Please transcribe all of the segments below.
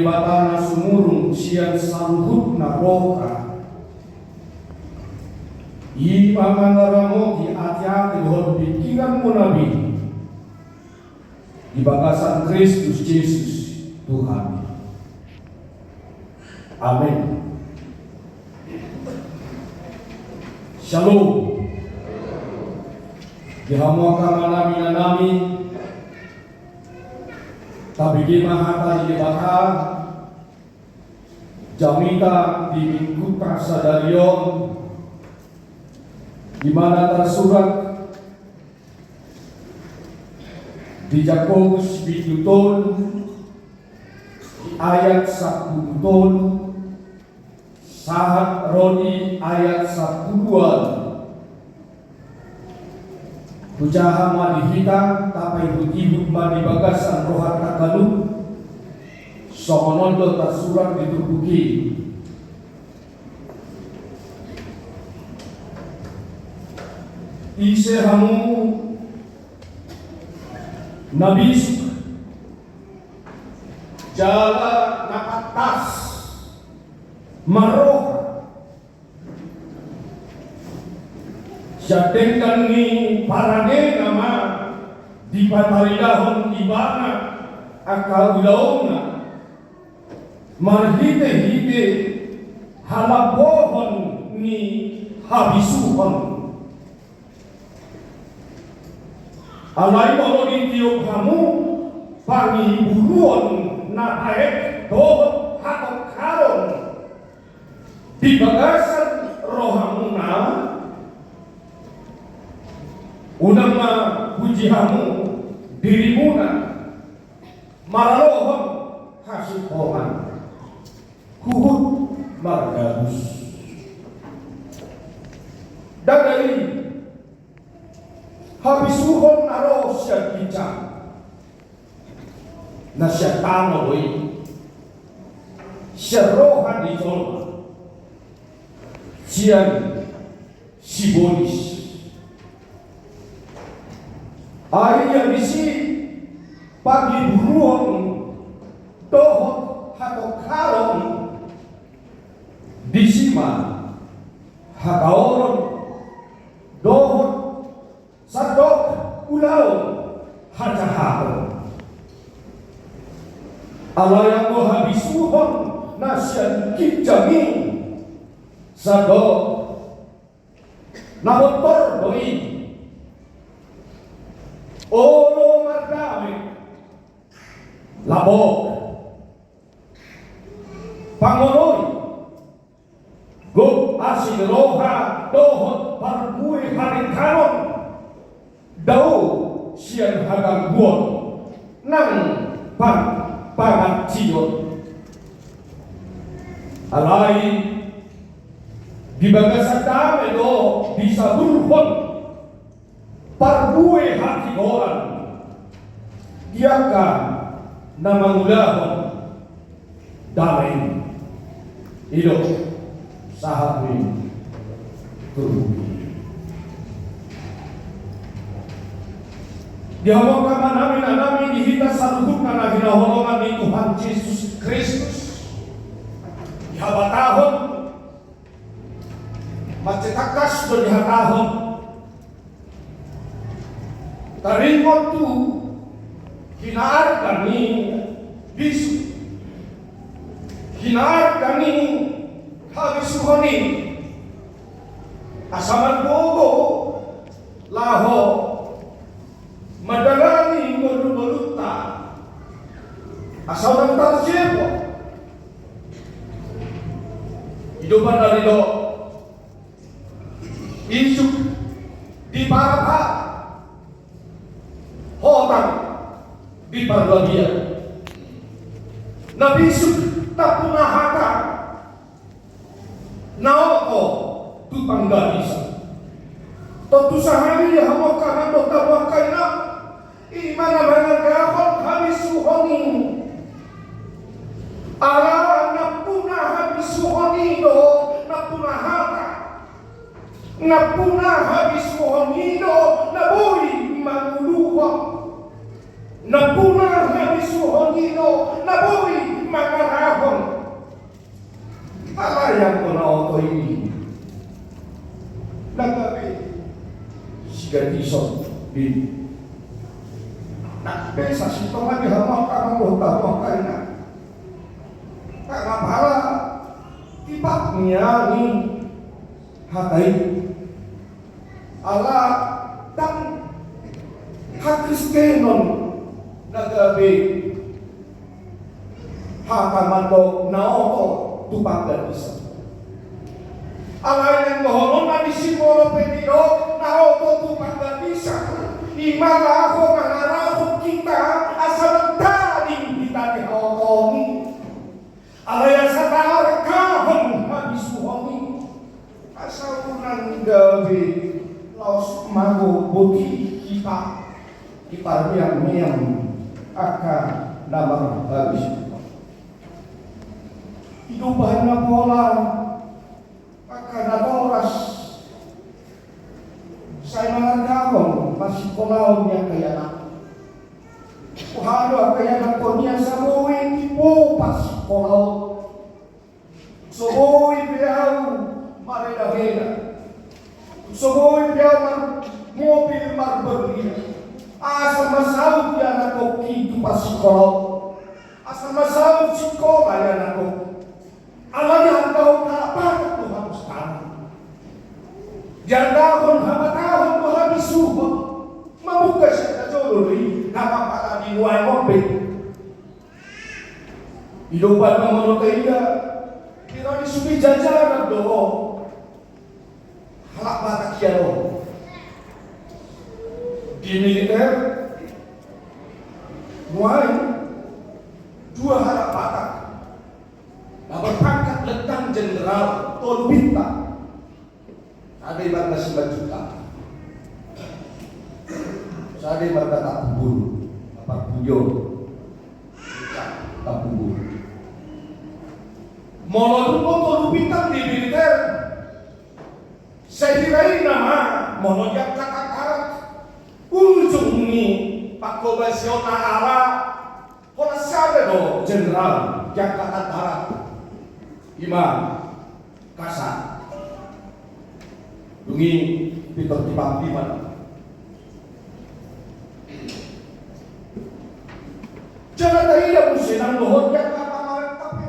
libatana sumurung siang saluhut na roka. Ima mangaramogi hati-hati hot pikiran mo nabi di bagasan Kristus Yesus Tuhan. Amin. Shalom. Dihamuakan nami tapi di mahata di baka jamita di minggu prasadarion di mana tersurat di Yakobus bituton ayat 1 ton sahat Rodi ayat 1 Pujaha malihita tapai hutibut mani bagasan rohat takalu somonondo tersurat ditubuki ise hamu nabis jala nakatas maroh jatengkan ni parage nama di pataridahon ibana akal ilauna marhite-hite halabohon ni habisuhon alai bolo di tiup kamu pangi buruon na aek dohot hatok karon di bagasan rohamuna unang pujihamu dirimuna maralohon hasupoman kuhut margabus dadali habisuhon naro siya kica na siya tamawoy siya rohan itolma siya sibonis ayah bisi pagi buruan dohot hatok karon disima hakaoron dohot sadok ulau hacahakon alayang mo habisuhon nasyan kitjami sadok namotor doi olo mardami labok pangonoy guk asin roha dohot parbuy harikanon dau sian hagang buon nang pangat cion alai di bagasan dame do bisa burhon parbuy hati orang diakan nama mulahon damai hidup sahabat tubuh dihawakan nami dihita saluhut na hinaholongan ni Tuhan Yesus Kristus dihabatahon macetakas do dihatahon taringot tu hinaar kami bisu hinaar kami habisuhoni asaman bogo laho madalani maluta asaman tarjebo hidupan dari do isuk di parapa hotang di parbagia nabisuk tak punah haka naoko tupang gadisa tentu sahari ya hamokan do tawakaina imana managahon habisuhoni ala napuna habisuhoni do napuna haka napuna habisuhoni do nabui manuluwa napuna habisuhoni do nabui mangara jika iso di nak besa si toma di hamak karang bota makaina karena para tipaknya ni hatai ala dan hak Kristenon nagabi hakamando naoto tupak dan isa alay ng mohonon na nisimolo pediro naoto tupak dan isa imala ako mangarapot kita asal daling kita ni haotoni alay sa tarakahon habisuhoni asal unang gabi laos mago buti kita yang akan nabang habis. Hidupan na pola akan natoras saya menganggapon masih polaon yang kaya na. Kuhalo kaya na ko niya sa buwing po pasik polaon. Subuhi piyaw marinahina. Subuhi piyaw mobil marberina. Asa masawag yan ako kito pa sikolaw. Asa masawag sikola yan ako. Alayan daw karapagat mo hamustan. Diyan dahon hamatahon mo habisuho. Mamuka siya na jolori. Nakapakadinuay mo bet. Ilupan ng monoteiga. Pero isubi jajaran doon. Halak batak yan di militer mulai dua harap batak nah berpangkat letang jenderal Tol Bintang ada ibarat 9 juta ada ibarat tak kubur apa pujo tak kubur mono Tol Bintang di militer saya kirain nama mono yang kata-kata ujung ni Pak Komisioner ala hola sabe do Jenderal Jakarta Barat Imam Kasar dungi Peter Tipang Diman jangan tahiya musinan lohon yang kamaran tapi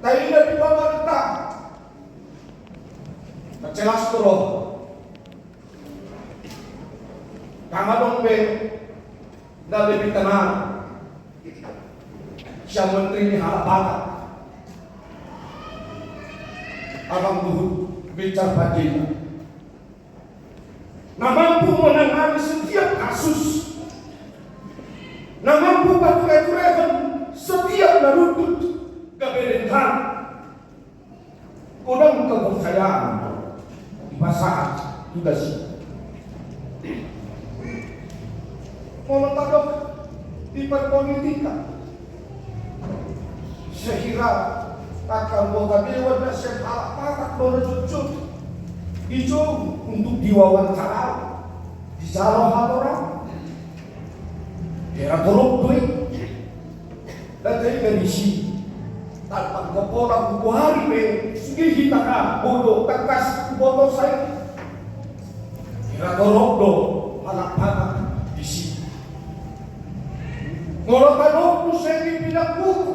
tahiya di pemerintah jelas turun kamadong be na lebih tenang siya menteri ni halapanan abang Luhut bicar Padilla na mampu menangani setiap kasus na mampu paturai-turaikan setiap narutut kebenaran udang kepercayaan di pasangan tugas monotadok di perpolitika sehingga akan boga dewan nasib halapatak menunjuk itu untuk diwawancara di salah orang era tolong duit dan dari kondisi tanpa kepola kubuhari be sugi hitaka bodoh takas bodoh saya era tolong do halapatak di sini Ngolong kanong saya dibilang buku.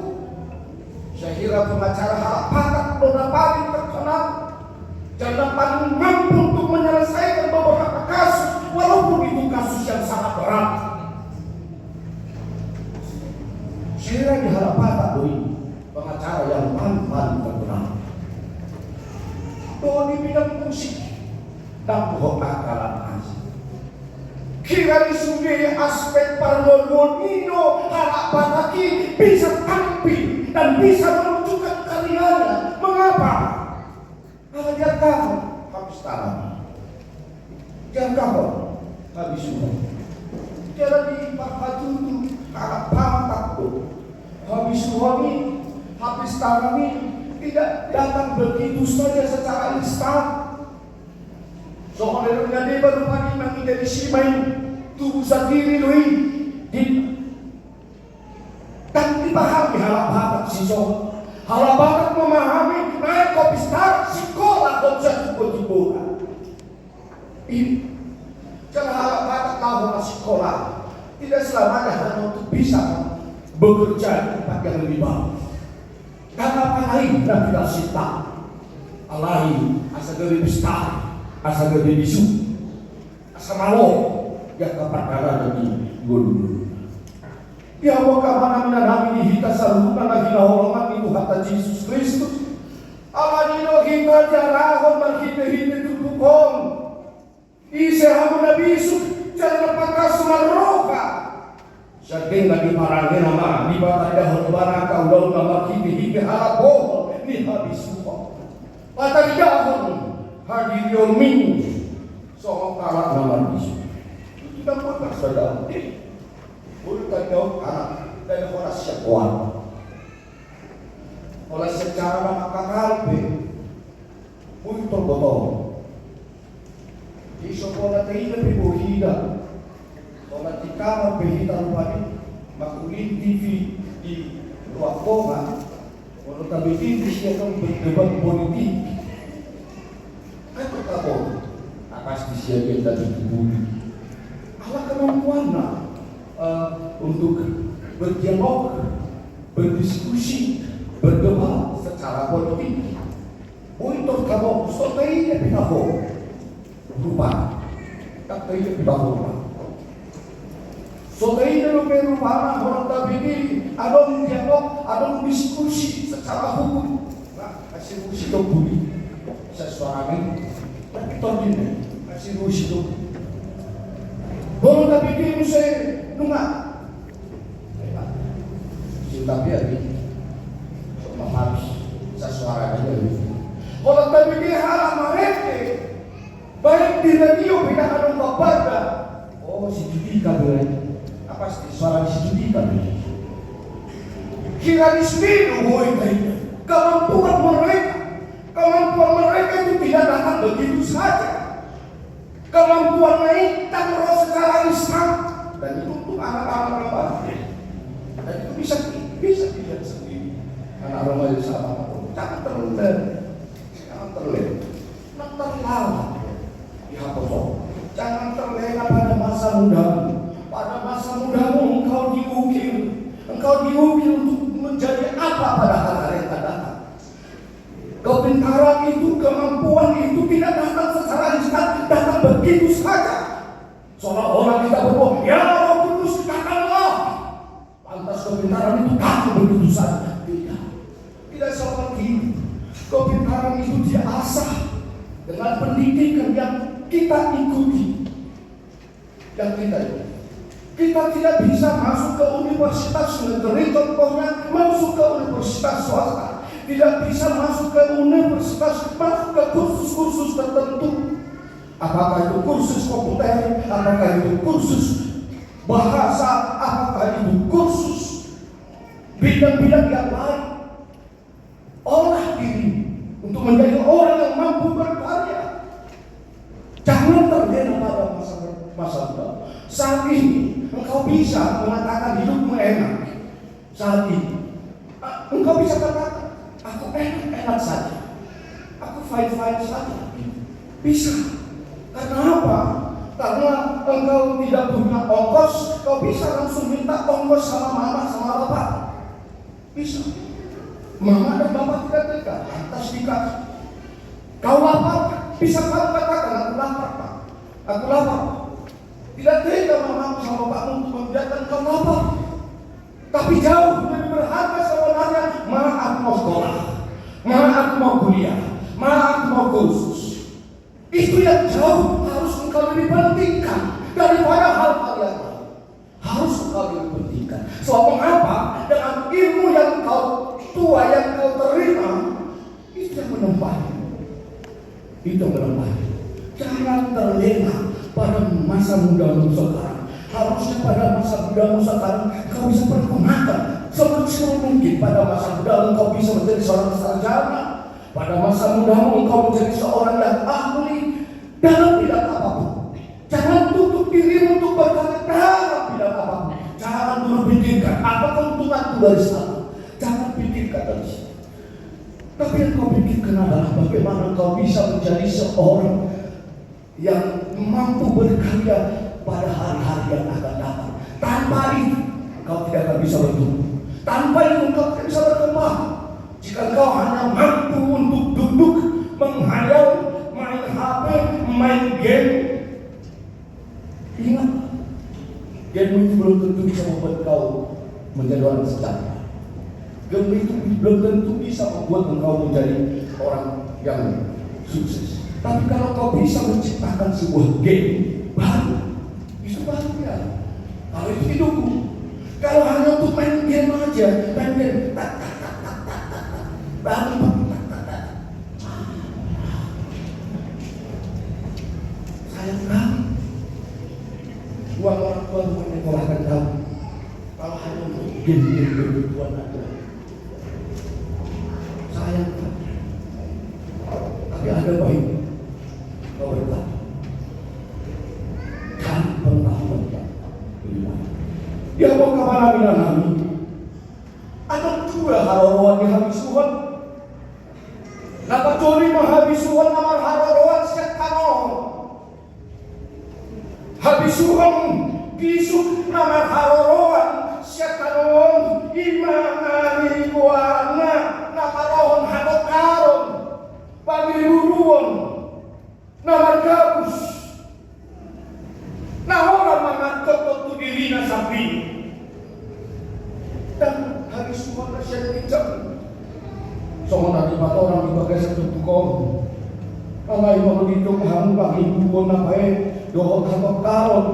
Saya kira pengacara halapatak nona paling terkenal dan paling mampu untuk menyelesaikan beberapa kasus walaupun itu kasus yang sangat berat. Saya kira di halapatak doi pengacara yang paling terkenal. Doa di bidang musik dan bohong akalan asli. Kira di sungai aspek parlonino halapataki bisa tampil dan bisa menunjukkan karyanya. Mengapa? Karena dia tahu habis tanam, dia tahu habis sungai. Dia di pakatutu halapatak tu habis suami, habis tanam ini tidak datang begitu saja secara instan. Soalnya dia baru pagi menjadi simai tubuh sendiri lui dan dipahami halapatak si soh. Halapatak memahami naik kopi star sekolah konsep kejiburan. ini. Jangan harap kau masih sekolah. Tidak selamanya hanya untuk bisa bekerja di tempat yang lebih bagus. Karena apa lain dan tidak sita. Alai asa dari besar, asa dari bisu, asa malo yang kepadanya di guru. Ya waka mana menanami hita salunan lagi naholoman itu kata Yesus Kristus. Allah nino hita jarahon marhite tukukon. Ise hamuna bisu jangan pakas maroka. Saking lagi parangnya nama di bawah dahulu baraka udah nama hite harapo ni habis semua. Patah dahon hadir yomin soal kalah nama bisu. Kita pun tak sadar. Boleh tahu anak dan orang siap kuat. Oleh secara maka kalbe, boleh terbotol. Di sekolah tadi lebih berhida. Kalau di kamar berhida lupanya, makulin TV di luar koma. Kalau kami TV siapa berdebat politik. Apa kamu? Akas disiapkan tadi dibuli. Allah kemampuannya untuk berdialog, berdiskusi, berdebat secara politik. Untuk kamu sotai pinaho rupa, tak tahu pinaho. Sotai dalam rupa orang tapi ini ada dialog, ada diskusi secara hukum. Nah, kasih diskusi itu buli sesuatu ini, tapi tahun ini kasih diskusi itu. Kalau tak bikin saya nunggak, cinta biar ni, cuma harus sesuara aja ni. Kalau tak bikin hal mereka, baik di radio kita ada baca. Oh si Judika bilang, apa sih suara si Judika bilang? Kira di sini boy kayaknya, kemampuan mereka itu tidak datang begitu saja. Kemampuan naik tak terus secara instan dan itu untuk anak-anak remaja dan itu bisa dilihat sendiri anak remaja sama jangan terlambat jangan terlena pada masa mudamu engkau diukir untuk menjadi apa pada hari yang akan datang. Kepintaran itu, kemampuan itu tidak datang secara instan, datang begitu saja. Seolah-olah kita berbohong, ya Roh Kudus katakanlah. Lantas kepintaran itu datang begitu saja. Tidak seperti itu. Kepintaran itu diasah dengan pendidikan yang kita ikuti. Kita tidak bisa masuk ke universitas negeri, contohnya masuk ke universitas swasta. Tidak bisa masuk ke universitas, masuk ke kursus-kursus tertentu. Apakah itu kursus komputer, apakah itu kursus bahasa, apakah itu kursus bidang-bidang yang lain. Olah diri untuk menjadi orang yang mampu berkarya. Jangan terlena pada masa muda. Saat ini engkau bisa mengatakan hidupmu enak. Saat ini engkau bisa katakan aku enak saja, aku fine saja. Bisa. Karena apa? Karena engkau tidak punya ongkos, kau bisa langsung minta ongkos sama mama sama bapak. Bisa. Mama dan bapak tidak tega, lantas dikasih. Kau lapar, bisa kau katakan aku lapar Pak. Aku lapar. Tidak tega mama sama bapakmu untuk membiarkan kau lapar. Tapi jauh lebih berharga sebenarnya. Aku mau sekolah, aku mau kuliah, aku mau kursus. Itu yang jauh harus engkau lebih pentingkan daripada hal-hal yang lain. Harus engkau lebih pentingkan. Soal mengapa dengan ilmu yang kau tua yang kau terima itu yang menempati. Jangan terlena pada masa mudamu sekarang. Harusnya pada masa mudamu sekarang kau bisa pergunakan semaksimal mungkin. Pada masa mudamu kau bisa menjadi seorang sarjana. Pada masa mudamu engkau menjadi seorang yang ahli dalam bidang apapun. Jangan tutup diri untuk berkata dalam bidang apapun. Jangan dulu pikirkan apa keuntunganku dari sana. Jangan pikirkan dari situ. Tapi yang kau pikirkan adalah bagaimana kau bisa menjadi seorang yang mampu berkarya pada hari-hari yang akan datang. Tanpa itu engkau tidak akan bisa bertumbuh. Tanpa itu engkau tidak bisa berkembang. Jika engkau hanya mampu untuk duduk menghayal, main HP, main game, ingat, game itu belum tentu bisa membuat kau menjadi orang sejahtera. Game itu belum tentu bisa membuat engkau menjadi orang yang sukses. Tapi kalau kau bisa menciptakan sebuah game baru, itu baru ya. Kalau itu hidupku. Kalau hanya untuk main game aja, main game, baru sayang kali uang orang tua menyekolahkan kamu. Kalau hanya untuk game-game kebutuhan aja, sayang kali. Tapi ada baik kau berkata kan pengetahuan yang beriman. Dia mau kemana bila kami? Ada dua harawan yang habis Tuhan. Napa curi menghabis Tuhan namar harawan sekanon. Habis Tuhan kisuk namar harawan sekanon. Imangani kuarna namarohon hadok karon. Pagi buruan namar gabus. Nah orang mengatur waktu dirinya sapi. Dan hari semua nasihat bijak. Soalnya tadi 4 orang dipakai satu tukang. Kalau yang begitu kamu pagi buruan napai dohot hadok karon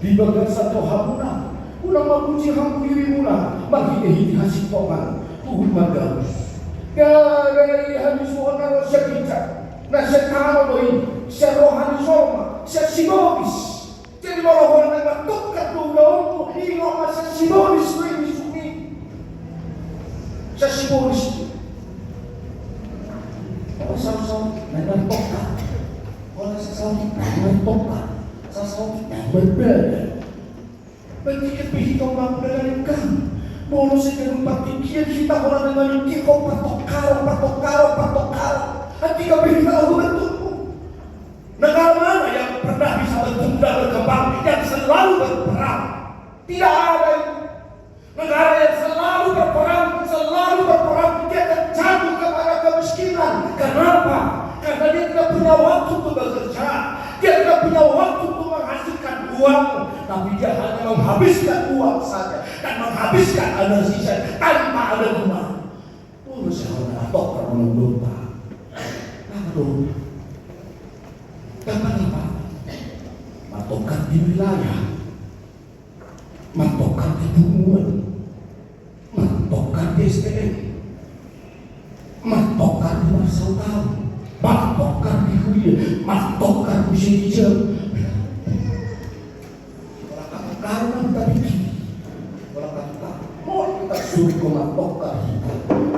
dibagai satu hamuna. Ulang mabuci hamu diri muna bagi dehiti hasil pokan tuhun magabus. Dari habis Tuhan nasihat bijak. Nasihat karon doi serohani soma sesibobis. Jadi kalau orang yang bertukar dulu, ingat masa simbolis ini sumi, saya simbolis. Kalau sama-sama dengan tukar, kalau sama-sama dengan tukar, sama-sama berbeda. Begitu kita mampu dengan kamu, boleh sekarang pikir kita orang dengan kita patokar. Hati kami kita lalu bertumbuh. Negara mana yang pernah bisa bertumbuh dan berkembang, yang selalu berperang? Tidak ada. Negara yang selalu berperang, dia akan jatuh kepada kemiskinan. Kenapa? Karena dia tidak punya waktu untuk bekerja, dia tidak punya waktu untuk menghasilkan uang, tapi dia hanya menghabiskan uang saja dan menghabiskan energi saja tanpa ada guna. Oh, saya atau orang lupa. Aduh. Dapat apa? Matokar di wilayah, matokar di bunguan, matokar di STM, matokar di masa tahun, matokar di kuliah, matokar di sejam. Kalau kata karena kita bikin, kalau kata mau kita suruh ke matokar kita,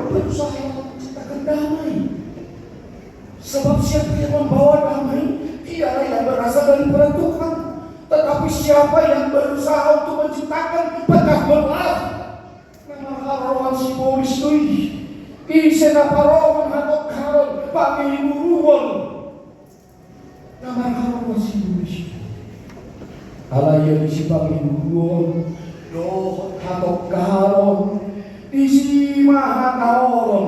berusaha menciptakan damai. Sebab siapa yang membawa damai? Tiada yang berasal dari Tuhan, tetapi siapa yang berusaha untuk menciptakan pecah belah. Nama harawan simbolis ini, isena parawan hadok karon pagi buruan. Nama harawan simbolis. Ala yang isi pagi buruan, doh hadok karon, isi maha karon,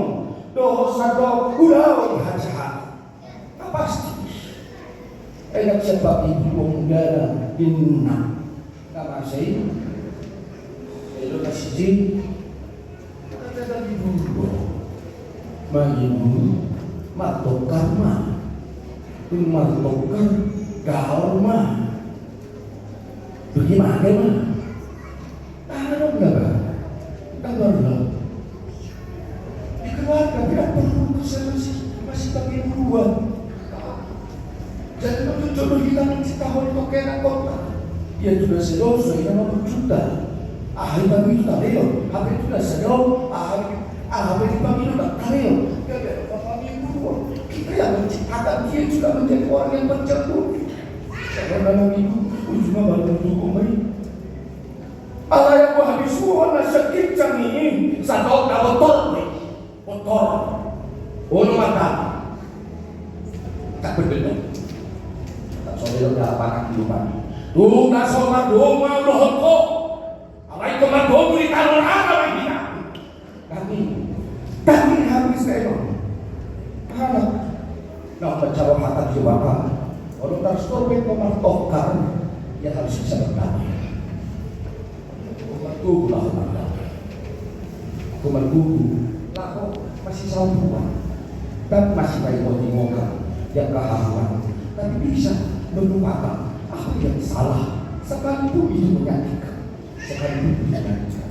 doh sadok udawan hajahat. Pasti. Enak sebab ibu muda inna nama saya itu kasih jin kata tadi ibu magimu matokar mah matokar karma bagaimana mah ada enggak baru di keluarga tidak perlu masih bagi dua. Jadi untuk jodoh kita menciptakan tokenan kota. Ia sudah sedoso, ia mau berjuta. Ahli bagi itu tak leo. Habis itu sudah sedoso, ahli bagi itu tak leo. Kita yang menciptakan dia juga menjadi orang yang bercermin. Saya dalam itu ujungnya baru mendukung baik. Allah yang habis suara sakit ini sadok dah botol, ono mata tak berbeda. Soalnya udah apa Tugas somardomo lohon ko. Aray komardomo ni talon araw ay Kami habis kayo. Hanap. Nakapagsawa hatag si Baka. Walang tarstobin komartokkan. Yan harus bisa berdamai. Kumartugo lang ako berdamai. Kumartugo. Lako, masih sampuan. Dan masih may motivokan yang keharuan. Tapi bisa melupakan apa yang salah. Sekalipun itu menyakitkan. Sekalipun itu menyakitkan.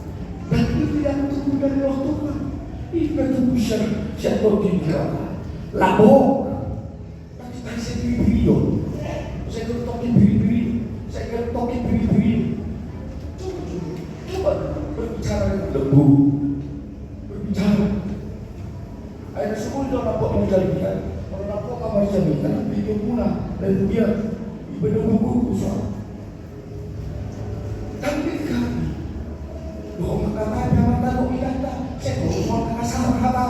Dan itu yang tunggu dari roh Tuhan. Itu bisa siapa kira labok. Tapi saya biri-biri dong. Saya gertokin biri-biri. Saya gertokin biri-biri. Coba berbicara dengan lembut. Berbicara. Ada semua dia nampak menjadikan. Kalau nampak kamar jadikan, dia pula. Dan dia ibadah buku soal. Tapi kami. Bahwa katanya mata indah. Saya tahu semua kasar kata.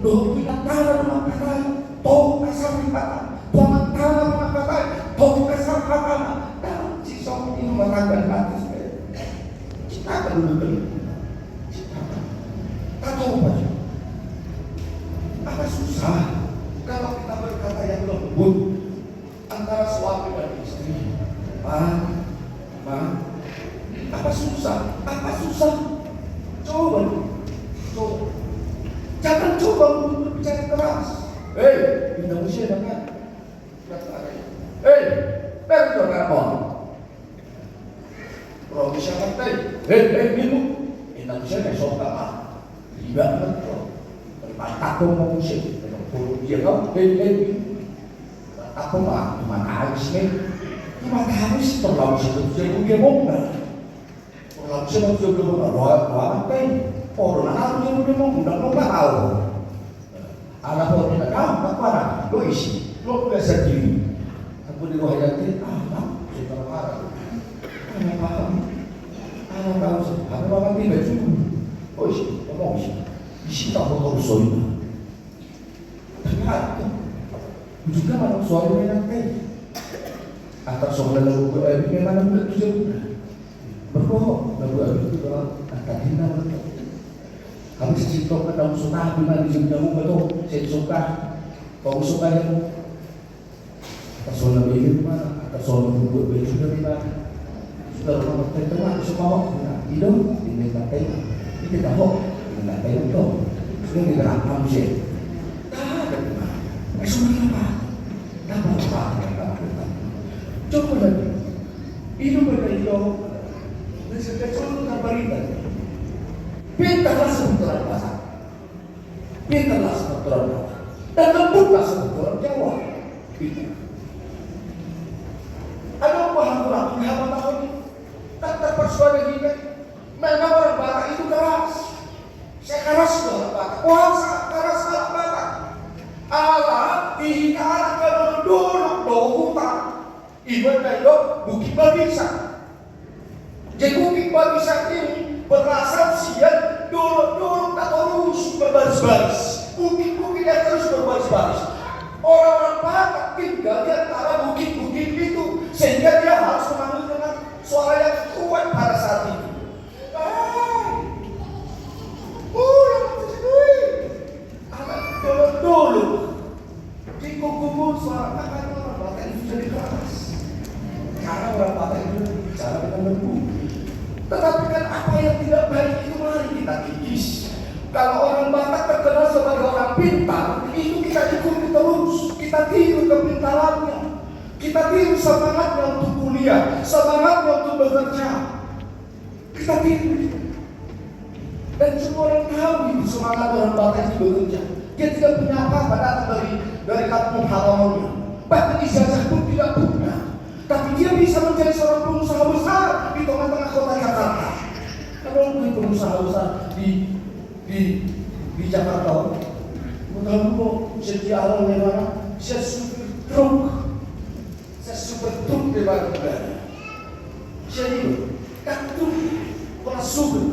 Bahwa indah mata tahu kasar kata. Bahwa kata tahu kasar kata. Dan si suami ini mengatakan hati saya. Kita akan dulu. Tak tahu apa susah kalau kita berkata yang lembut antara suami dan istri. Apa susah? Coba. Jangan coba untuk berbicara keras. Kita mesti kan? Dari orang kalau bisa ngerti. Minum. Kita mesti besok apa? Tidak betul. Takut mau musik. Kalau dia kau, takut mah cuma habis ni. Cuma habis terlalu sedikit. Jadi dia mau nggak? Kalau saya mau juga orang orang harus dia mau nggak tahu. Anak orang nak tahu apa? Lo isi, lo biasa diri. Aku di luar jadi saya terparah. Anak paham, anak tahu sih. Anak orang tidak cukup. Oh isi, ngomong isi tak mau soal. Ternyata juga malam soal nanti. Antar soal lalu ini mana boleh tujuh. Berbohong, lalu itu kalau angkat hina betul. Kami secinta ke dalam sunnah bima di jumlah betul. Saya suka, kau suka yang soal lebih mana? Atau soal membuat baju dari mana? Sudah rumah tertentu suka waktu. Hidup ini tak tahu. Ini tak tahu. Ini tak tahu. Sudah digerakkan sih. Tak ada mana. Semua apa? Dapat. Coba lagi. Hidup berkaitan. Sejak dulu tak berita. Pintarlah sebutan bahasa. Pintarlah sebutan bahasa. Dan lembutlah sebutan Jawa. Pintar. Ada paham kurang pengalaman tahun ini. Tak terpersuadi kita. Memang orang Batak itu keras. Saya keras orang Batak. Puasa keras orang Batak. Allah dihina kalau dulu hutang. Ibadah itu bukit babisa. Jadi bukit babisa ini berasal siang dulu tak terus berbaris-baris. Bukit-bukit yang terus berbaris-baris. Orang-orang Batak tinggal di antara bukit-bukit itu sehingga dia harus memanggil dengan suara yang kuat pada saat itu. Anak dulu dikumpul suara kakak orang Batak itu jadi keras. Karena orang Batak itu bicara dengan lembut. Tetapi kan apa yang tidak baik itu mari kita kikis. Kalau orang Batak terkenal sebagai orang pintar, itu kita ikuti terus. Kita tiru kepintarannya. Kita tiru semangatnya untuk kuliah, semangatnya untuk bekerja. Kita tiru. Dan semua orang tahu itu semangat orang Batak itu bekerja. Dia tidak punya apa-apa datang dari kampung halamannya. Bahkan ijazah pun tidak punya. Tapi dia bisa menjadi seorang pengusaha besar di tengah-tengah kota Jakarta. Kalau mungkin pengusaha besar di Jakarta, kamu sejak awal dari mana? Saya super truk di mana? Saya itu tak truk, orang super.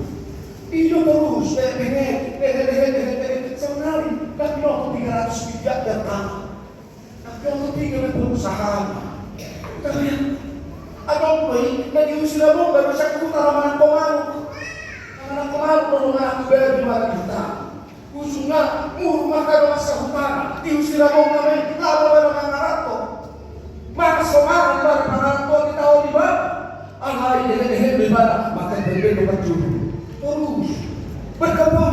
Itu terus, sebenarnya tapi waktu 300 miliar dan tanah. Tapi waktu 3 pengusaha. Tapi yang Tiu sila mo, baru siya kutara manang pemanu. Manang pemanu, kalau manang kubaya di mana kita. Kusuna, rumah kalau masa hutana. Tiu sila mo namin, lalo ba naman ngarato. Mga somaran ba naman ngarato, kita o di ba? Ang hari nilalahin, di ba? Maka berbeda berjuru. Terus, berkata,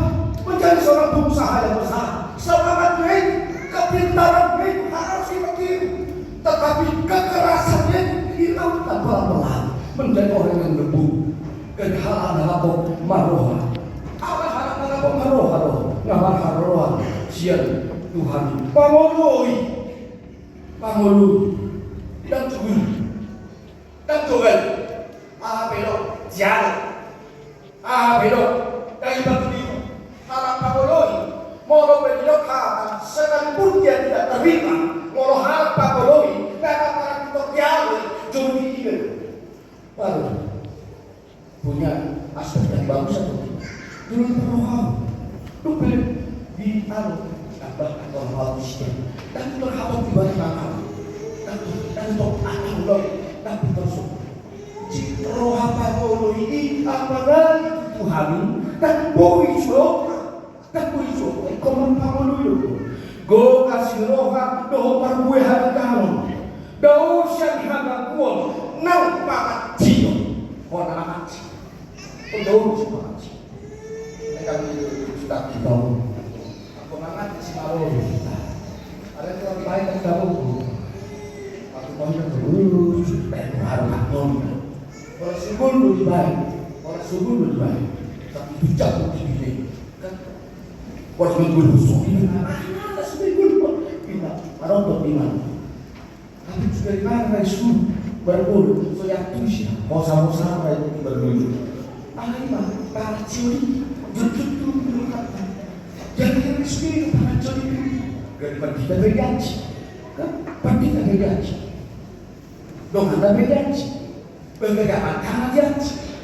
menjadi seorang pengusaha yang besar. Semangat baik, kepintaran baik harus kita tiru. Tetapi kekerasannya hilangkan pelan-pelan. Menjadi orang yang lembut. Kehalaan harapok maroha. Alah harapok maroha loh. Ngaman haroha. Sian Tuhan. Pangoloi. Dan tuhan. Dan tuhan. Belok. Jalan. Belok. Dari batu lima. Harap pangoloi. Moro belok kata. Sekalipun dia tidak terima. Moro harap pangoloi. Karena para kita jalan. Jumlah ini. Baru punya aspek yang bagus atau tidak? Dulu berdoa, lupa di alu, abah atau halus dan berhabang di balik akal, dan untuk anak loy, tapi tersuk. Jika roh apa loy ini apalagi Tuhan dan boi jodoh, komen kamu dulu. Go kasih roha, doh perbuah hati kamu, doh siang hati kuat. Nang pakat jiyo orang amat pendahulu si pakat jiyo kami sudah kita aku mangat si malu kita ada yang lain yang kamu aku banyak terus dan harus ngomong kalau subur lebih baik tapi itu jatuh di sini kan kalau minggu busuk ini ada seminggu kita marotot di mana tapi juga di mana Yesus berburu, so yang tujuh, mosa-mosa mereka berburu. Mah, para curi, jujur belum kata. Jangan yang sendiri para curi, daripada kita berjanji, kan? Kita berjanji. Dong anda berjanji, perbedaan tanah janji,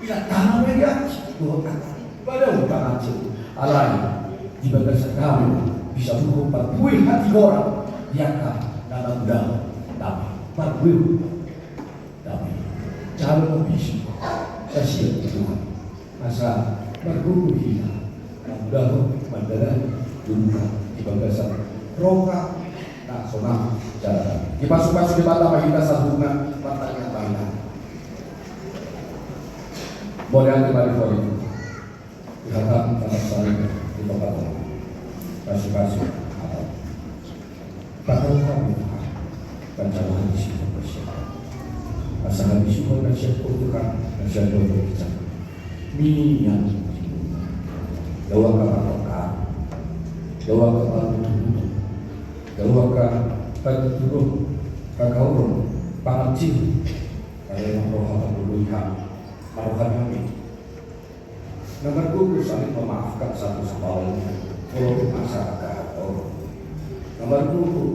tidak tanah berjanji. Dua kata, pada hutang curi. Alai, di bagasan kami bisa berubah buih hati orang, yakah dalam dalam, tapi berbuih. Tapi jangan membisu kasihan Tuhan masa berguru kita mudah mandaran dunia di bagasan roka nasional jalan di masuk-masuk di mata kita sambungan matanya banyak boleh kembali itu dikatakan pada saling di tempat masuk-masuk bakal kami pancaran di situ bersiap pasangan disuruh nasihat kutukan nasihat kita mini yang dawa kapal dawa pada turun kakaurun pangacil ada yang roh berlihat marukan kami nomor guru saling memaafkan satu sama lain kalau masyarakat nomor guru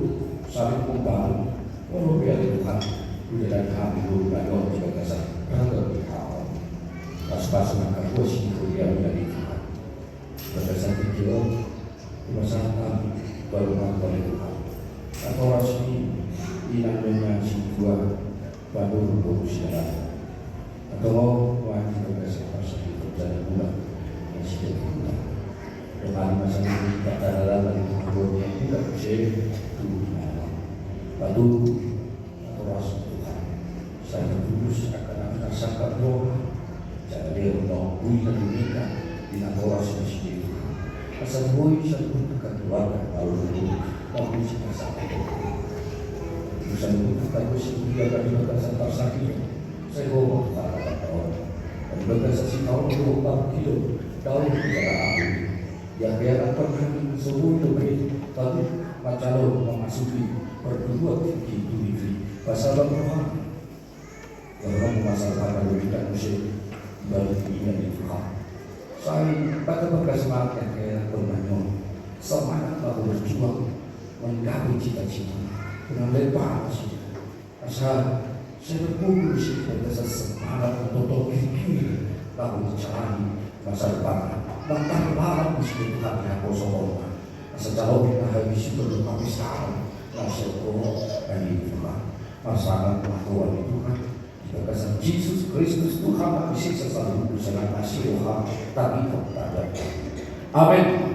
saling membangun kalau biar Tuhan udah kami dulu banyak juga dasar kalau dikawal pas-pas makan bos itu dia menjadi Tuhan berdasar kecil di masyarakat baru melakukan Tuhan atau rasmi inangnya si dua baru berusia atau wajib berdasar pasal itu jadi bulan masih jadi bulan dengan masalah kita dalam yang tidak bisa dunia batu atau rasmi saya tulus akan merasakan doa jadi untuk bui dan dunia di antara sendiri asal bui satu tekan keluarga lalu lalu kita sakit bisa menentukan usia dia akan diberikan sakit saya bawa kata orang dan diberikan saksi tahun 24 kilo tahun bicara aku yang dia akan pergi seluruh lebih tapi macam memasuki berdua tinggi diri pasal berdoa orang memasalahkan berikan musim baru ini di Tuhan. Saya pada berkesemangat yang kayak berbanyak semangat lalu berjuang menggapai cita-cita dengan lebar asal saya berkumpul sih berdasar semangat untuk kiri lalu mencari masa depan dan tanpa mesti Tuhan yang kosong asal jauh kita habis itu berkami sekarang masih dari Tuhan masalah Tuhan itu kan berdasar Yesus Kristus Tuhan kami sisa selalu bersama kasih Tuhan. Tapi tak ada. Amin.